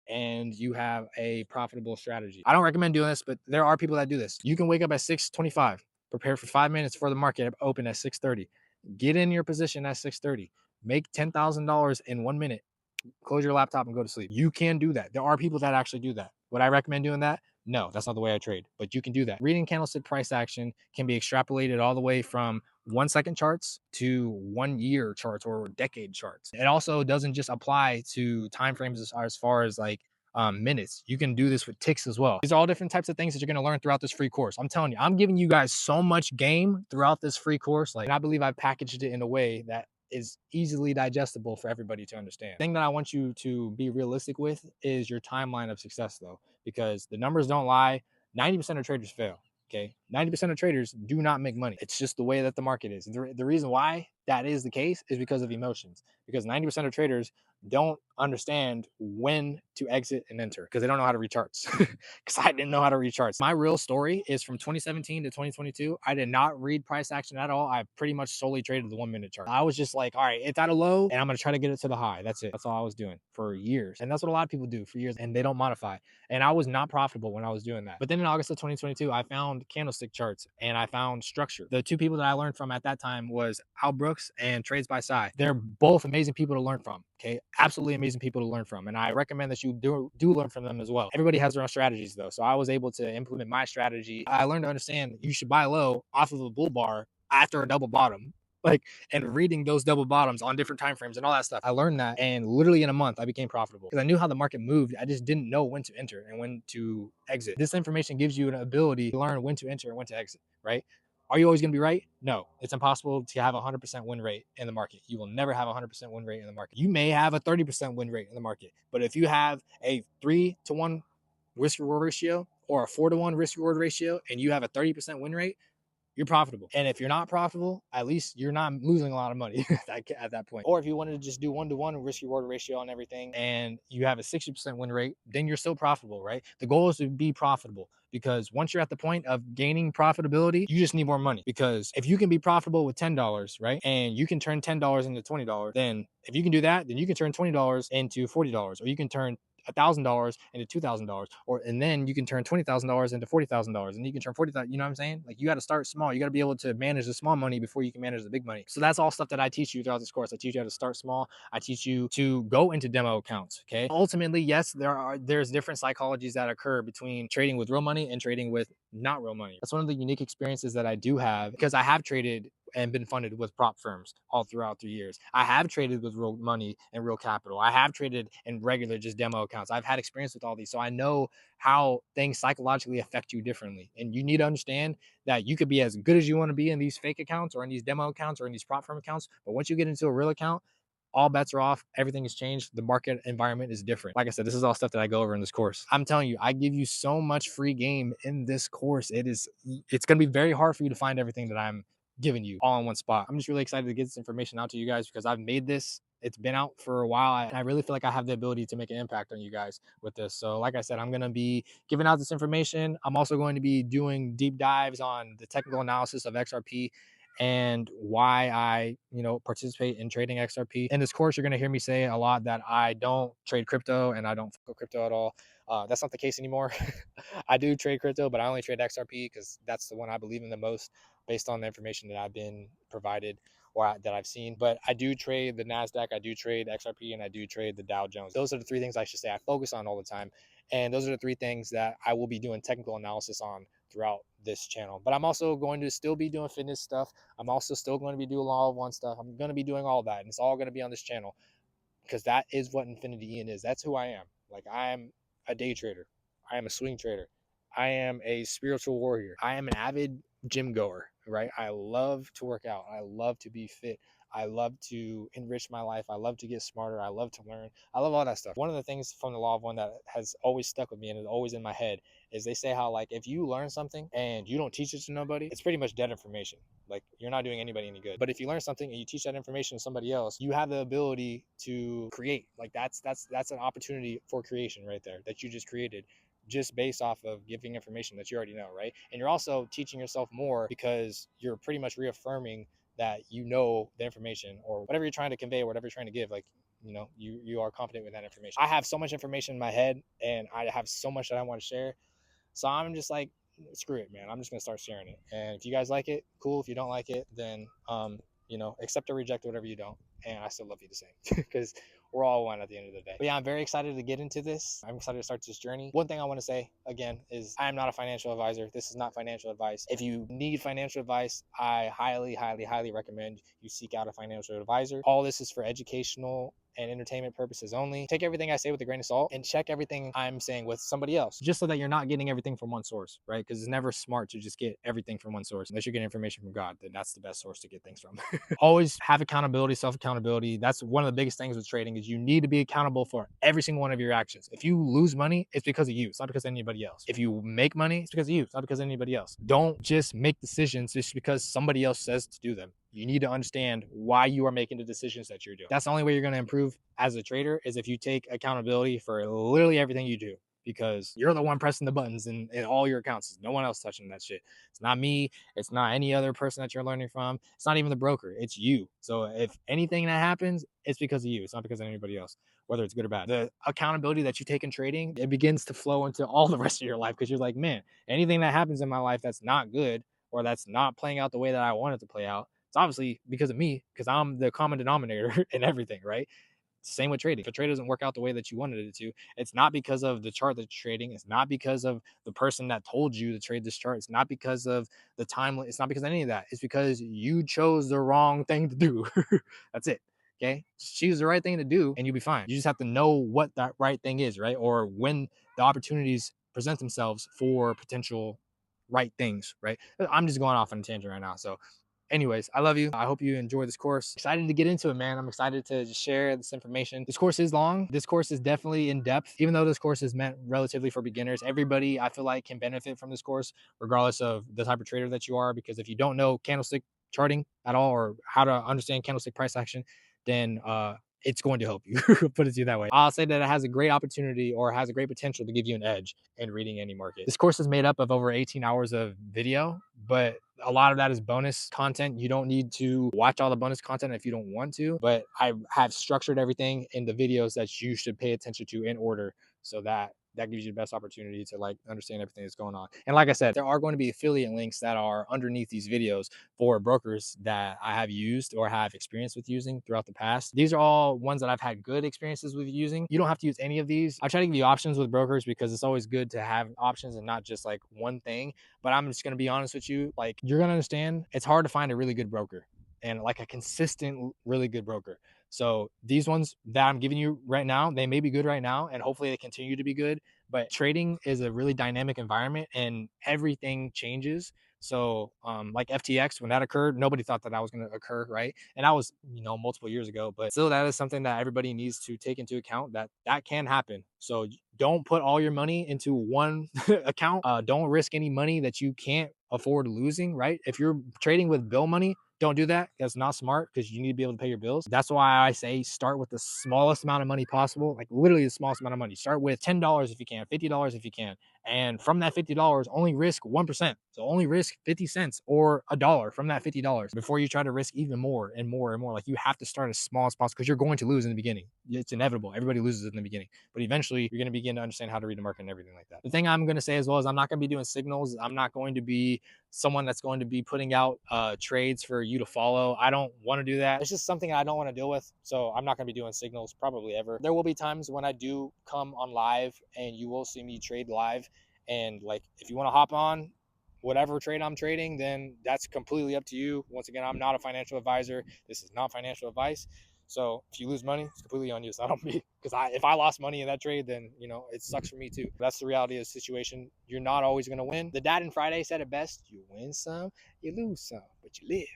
and you have a profitable strategy. I don't recommend doing this, but there are people that do this. You can wake up at 6:25, prepare for 5 minutes for the market open at 6:30, get in your position at 6:30, make $10,000 in 1 minute, close your laptop and go to sleep. You can do that. There are people that actually do that. Would I recommend doing that? No, that's not the way I trade, but you can do that. Reading candlestick price action can be extrapolated all the way from 1 second charts to 1 year charts or decade charts. It also doesn't just apply to timeframes as far as like minutes. You can do this with ticks as well. These are all different types of things that you're going to learn throughout this free course. I'm telling you, I'm giving you guys so much game throughout this free course. Like, and I believe I've packaged it in a way that is easily digestible for everybody to understand. The thing that I want you to be realistic with is your timeline of success, though, because the numbers don't lie. 90% of traders fail. Okay. 90% of traders do not make money. It's just the way that the market is. The reason why that is the case is because of emotions, because 90% of traders don't understand when to exit and enter because they don't know how to read charts. Because I didn't know how to read charts. My real story is from 2017 to 2022. I did not read price action at all. I pretty much solely traded the 1 minute chart. I was just like, all right, it's at a low and I'm going to try to get it to the high. That's it. That's all I was doing for years. And that's what a lot of people do for years, and they don't modify. And I was not profitable when I was doing that. But then in August of 2022, I found candlestick charts and I found structure. The two people that I learned from at that time was Al Brooks and Trades by Side. They're both amazing people to learn from. Okay, absolutely amazing people to learn from, and I recommend that you do learn from them as well. Everybody has their own strategies though, so I was able to implement my strategy. I learned to understand you should buy low off of a bull bar after a double bottom, like, and reading those double bottoms on different time frames and all that stuff. I learned that, and literally in a month I became profitable because I knew how the market moved. I just didn't know when to enter and when to exit. This information gives you an ability to learn when to enter and when to exit, right? Are you always going to be right? No, it's impossible to have a 100% win rate in the market. You will never have a 100% win rate in the market. You may have a 30% win rate in the market, but if you have a 3-to-1 risk reward ratio or a 4-to-1 risk reward ratio and you have a 30% win rate, you're profitable. And if you're not profitable, at least you're not losing a lot of money at that point. Or if you wanted to just do 1-to-1 risk reward ratio on everything and you have a 60% win rate, then you're still profitable, right? The goal is to be profitable, because once you're at the point of gaining profitability, you just need more money. Because if you can be profitable with $10, right, and you can turn $10 into $20, then if you can do that, then you can turn $20 into $40, or you can turn $1,000 into $2,000, or and then you can turn $20,000 into $40,000, and you can turn 40,000. You know what I'm saying? Like, you got to start small. You got to be able to manage the small money before you can manage the big money. So that's all stuff that I teach you throughout this course. I teach you how to start small. I teach you to go into demo accounts. Okay. Ultimately, yes, there's different psychologies that occur between trading with real money and trading with not real money. That's one of the unique experiences that I do have, because I have traded and been funded with prop firms all throughout 3 years. I have traded with real money and real capital. I have traded in regular just demo accounts. I've had experience with all these, so I know how things psychologically affect you differently. And you need to understand that you could be as good as you want to be in these fake accounts or in these demo accounts or in these prop firm accounts, but once you get into a real account, all bets are off. Everything has changed. The market environment is different. Like I said, this is all stuff that I go over in this course. I'm telling you, I give you so much free game in this course. It's going to be very hard for you to find everything that I'm giving you all in one spot. I'm just really excited to get this information out to you guys, because I've made this. It's been out for a while, and I really feel like I have the ability to make an impact on you guys with this. So like I said, I'm going to be giving out this information. I'm also going to be doing deep dives on the technical analysis of XRP and why I, participate in trading XRP. In this course, you're going to hear me say a lot that I don't trade crypto and I don't fuck with crypto at all. That's not the case anymore. I do trade crypto, but I only trade XRP because that's the one I believe in the most based on the information that I've been provided or that I've seen. But I do trade the NASDAQ, I do trade XRP, and I do trade the Dow Jones. Those are the three things I should say I focus on all the time. And those are the three things that I will be doing technical analysis on throughout this channel. But I'm also going to still be doing fitness stuff. I'm also still going to be doing Law of One stuff. I'm going to be doing all that, and it's all going to be on this channel, because that is what Infinity Ian is. That's who I am. Like, I am a day trader. I am a swing trader. I am a spiritual warrior. I am an avid gym goer, right? I love to work out. I love to be fit. I love to enrich my life. I love to get smarter. I love to learn. I love all that stuff. One of the things from the Law of One that has always stuck with me and is always in my head is they say how, like, if you learn something and you don't teach it to nobody, it's pretty much dead information. Like, you're not doing anybody any good. But if you learn something and you teach that information to somebody else, you have the ability to create. Like, that's an opportunity for creation right there that you just created, just based off of giving information that you already know, right? And you're also teaching yourself more because you're pretty much reaffirming that you know the information or whatever you're trying to convey or whatever you're trying to give. Like, you know, you are confident with that information. I have so much information in my head, and I have so much that I want to share. So I'm just like, screw it, man. I'm just gonna start sharing it. And if you guys like it, cool. If you don't like it, then you know, accept or reject whatever you don't. And I still love you the same because we're all one at the end of the day. But yeah, I'm very excited to get into this. I'm excited to start this journey. One thing I want to say again is I am not a financial advisor. This is not financial advice. If you need financial advice, I highly, highly, highly recommend you seek out a financial advisor. All this is for educational and entertainment purposes only. Take everything I say with a grain of salt and check everything I'm saying with somebody else, just so that you're not getting everything from one source, right? Because it's never smart to just get everything from one source. Unless you're getting information from God, then that's the best source to get things from. Always have accountability, self-accountability. That's one of the biggest things with trading is you need to be accountable for every single one of your actions. If you lose money, it's because of you. It's not because of anybody else. If you make money, it's because of you. It's not because of anybody else. Don't just make decisions just because somebody else says to do them. You need to understand why you are making the decisions that you're doing. That's the only way you're going to improve as a trader is if you take accountability for literally everything you do, because you're the one pressing the buttons in all your accounts. There's no one else touching that shit. It's not me. It's not any other person that you're learning from. It's not even the broker. It's you. So if anything that happens, it's because of you. It's not because of anybody else, whether it's good or bad. The accountability that you take in trading, it begins to flow into all the rest of your life because you're like, man, anything that happens in my life that's not good or that's not playing out the way that I want it to play out, it's obviously because of me, because I'm the common denominator in everything, right? Same with trading. If a trade doesn't work out the way that you wanted it to, it's not because of the chart that you're trading. It's not because of the person that told you to trade this chart. It's not because of the time. It's not because of any of that. It's because you chose the wrong thing to do. That's it. Okay. Just choose the right thing to do and you'll be fine. You just have to know what that right thing is, right? Or when the opportunities present themselves for potential right things, right? I'm just going off on a tangent right now. So anyways, I love you. I hope you enjoy this course. Excited to get into it, man. I'm excited to just share this information. This course is long. This course is definitely in depth. Even though this course is meant relatively for beginners, everybody I feel like can benefit from this course, regardless of the type of trader that you are. Because if you don't know candlestick charting at all or how to understand candlestick price action, then it's going to help you. Put it to you that way. I'll say that it has a great opportunity or has a great potential to give you an edge in reading any market. This course is made up of over 18 hours of video, but a lot of that is bonus content. You don't need to watch all the bonus content if you don't want to, but I have structured everything in the videos that you should pay attention to in order, so that gives you the best opportunity to like understand everything that's going on. And like I said, there are going to be affiliate links that are underneath these videos for brokers that I have used or have experience with using throughout the past. These are all ones that I've had good experiences with using. You don't have to use any of these. I try to give you options with brokers because it's always good to have options and not just like one thing. But I'm just going to be honest with you, like you're going to understand it's hard to find a really good broker and like a consistent, really good broker. So these ones that I'm giving you right now, they may be good right now and hopefully they continue to be good, but trading is a really dynamic environment and everything changes. So like FTX, when that occurred, nobody thought that was going to occur, right? And that was, you know, multiple years ago, but still that is something that everybody needs to take into account, that that can happen. So don't put all your money into one account. Don't risk any money that you can't afford losing, right? If you're trading with bill money, don't do that. That's not smart because you need to be able to pay your bills. That's why I say start with the smallest amount of money possible, like literally the smallest amount of money. Start with $10 if you can, $50 if you can. And from that $50, only risk 1%. So only risk 50 cents or a dollar from that $50 before you try to risk even more and more and more. Like you have to start as small as possible because you're going to lose in the beginning. It's inevitable. Everybody loses in the beginning. But eventually you're going to begin to understand how to read the market and everything like that. The thing I'm going to say as well is I'm not going to be doing signals. I'm not going to be someone that's going to be putting out trades for you to follow. I don't want to do that. It's just something I don't want to deal with. So I'm not going to be doing signals probably ever. There will be times when I do come on live and you will see me trade live. And like, if you want to hop on whatever trade I'm trading, then that's completely up to you. Once again, I'm not a financial advisor. This is not financial advice. So if you lose money, it's completely on you. It's not on me. Because if I lost money in that trade, then, you know, it sucks for me too. That's the reality of the situation. You're not always going to win. The Dad and Friday said it best. You win some, you lose some, but you live.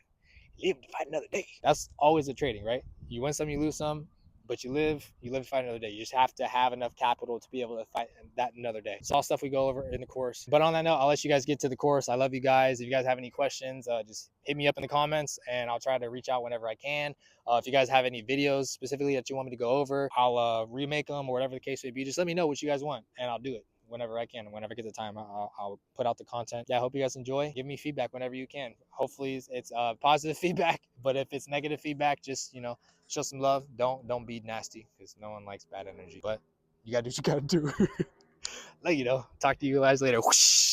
You live to fight another day. That's always the trading, right? You win some, you lose some, but you live to fight another day. You just have to have enough capital to be able to fight that another day. It's all stuff we go over in the course. But on that note, I'll let you guys get to the course. I love you guys. If you guys have any questions, just hit me up in the comments and I'll try to reach out whenever I can. If you guys have any videos specifically that you want me to go over, I'll remake them or whatever the case may be. Just let me know what you guys want and I'll do it whenever I can. Whenever I get the time, I'll put out the content. Yeah, I hope you guys enjoy. Give me feedback whenever you can. Hopefully it's positive feedback, but if it's negative feedback, just, you know, show some love. Don't be nasty, because no one likes bad energy. But you gotta do what you gotta do. Let you know. Talk to you guys later. Whoosh.